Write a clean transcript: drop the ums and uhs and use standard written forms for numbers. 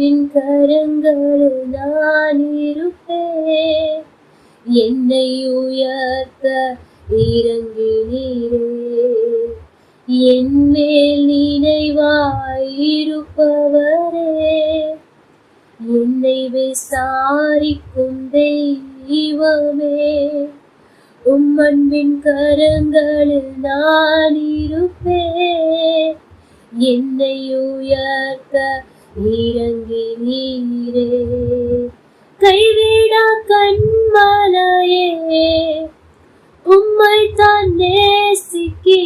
அன்பின் கரங்களில் நான் இருப்பேன். என்னை உயர்த்த இறங்கினீரே, என் மேல் நினைவாயிருப்பவரே. என்னை விசாரிக்கும் தெய்வமே, அன்பின் கரங்களில் நான் இருப்பேன். என்னை உயர்த்த இறங்கினீரே, கைவிடா கண்மலையே, உம்மை தான் நேசிக்கிறேன்.